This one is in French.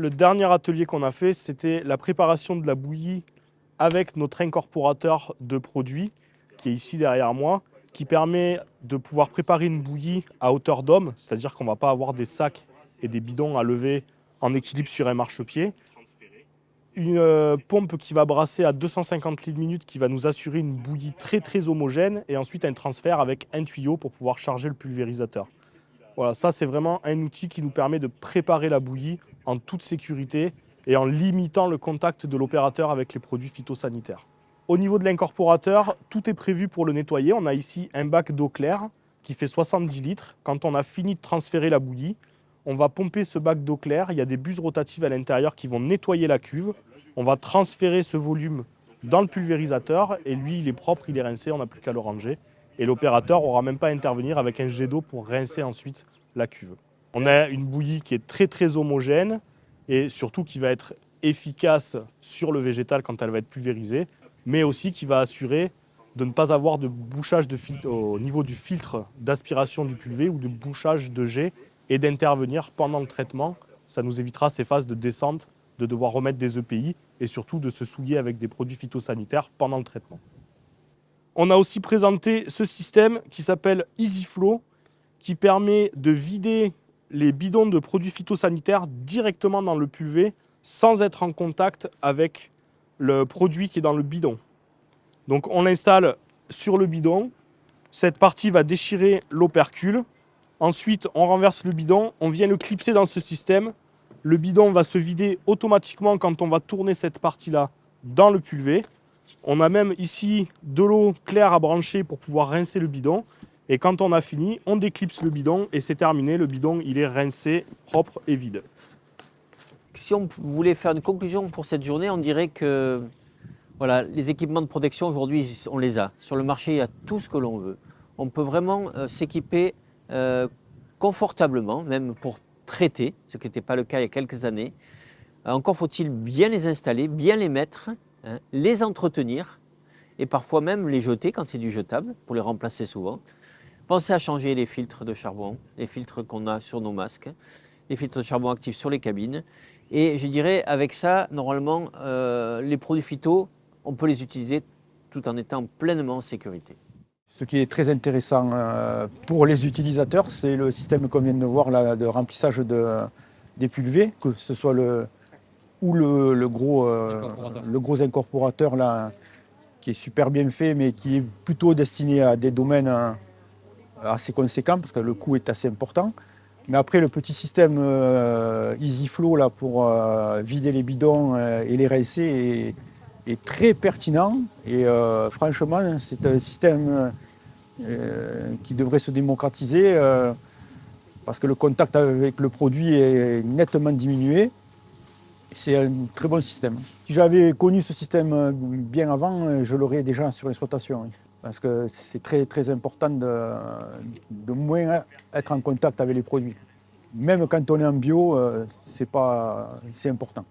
le dernier atelier qu'on a fait, c'était la préparation de la bouillie avec notre incorporateur de produits, qui est ici derrière moi, qui permet de pouvoir préparer une bouillie à hauteur d'homme, c'est-à-dire qu'on ne va pas avoir des sacs et des bidons à lever en équilibre sur un marchepied. Une pompe qui va brasser à 250 litres minute, qui va nous assurer une bouillie très homogène, et ensuite un transfert avec un tuyau pour pouvoir charger le pulvérisateur. Voilà, ça c'est vraiment un outil qui nous permet de préparer la bouillie en toute sécurité et en limitant le contact de l'opérateur avec les produits phytosanitaires. Au niveau de l'incorporateur, tout est prévu pour le nettoyer. On a ici un bac d'eau claire qui fait 70 litres. Quand on a fini de transférer la bouillie, on va pomper ce bac d'eau claire. Il y a des buses rotatives à l'intérieur qui vont nettoyer la cuve. On va transférer ce volume dans le pulvérisateur et lui, il est propre, il est rincé, on n'a plus qu'à le ranger. Et l'opérateur n'aura même pas à intervenir avec un jet d'eau pour rincer ensuite la cuve. On a une bouillie qui est très homogène et surtout qui va être efficace sur le végétal quand elle va être pulvérisée, mais aussi qui va assurer de ne pas avoir de bouchage de filtre au niveau du filtre d'aspiration du pulvé ou de bouchage de jet et d'intervenir pendant le traitement. Ça nous évitera ces phases de descente, de devoir remettre des EPI et surtout de se souiller avec des produits phytosanitaires pendant le traitement. On a aussi présenté ce système qui s'appelle EasyFlow, qui permet de vider les bidons de produits phytosanitaires directement dans le pulvé sans être en contact avec le produit qui est dans le bidon. Donc on l'installe sur le bidon, cette partie va déchirer l'opercule, ensuite on renverse le bidon, on vient le clipser dans ce système, le bidon va se vider automatiquement quand on va tourner cette partie-là dans le pulvé. On a même ici de l'eau claire à brancher pour pouvoir rincer le bidon. Et quand on a fini, on déclipse le bidon et c'est terminé. Le bidon, il est rincé, propre et vide. Si on voulait faire une conclusion pour cette journée, on dirait que voilà, les équipements de protection, aujourd'hui, on les a. Sur le marché, il y a tout ce que l'on veut. On peut vraiment s'équiper confortablement, même pour traiter, ce qui n'était pas le cas il y a quelques années. Encore faut-il bien les installer, bien les mettre, hein, les entretenir et parfois même les jeter quand c'est du jetable, pour les remplacer souvent. Pensez à changer les filtres de charbon, les filtres qu'on a sur nos masques, les filtres de charbon actifs sur les cabines. Et je dirais, avec ça, normalement, les produits phyto, on peut les utiliser tout en étant pleinement en sécurité. Ce qui est très intéressant pour les utilisateurs, c'est le système qu'on vient de voir là, de remplissage des pulvés, que ce soit le gros incorporateur là, qui est super bien fait, mais qui est plutôt destiné à des domaines assez conséquents, parce que le coût est assez important. Mais après, le petit système EasyFlow là, pour vider les bidons et les rincer est très pertinent. Et franchement, c'est un système qui devrait se démocratiser parce que le contact avec le produit est nettement diminué. C'est un très bon système. Si j'avais connu ce système bien avant, je l'aurais déjà sur l'exploitation. Parce que c'est très important de moins être en contact avec les produits. Même quand on est en bio, c'est important.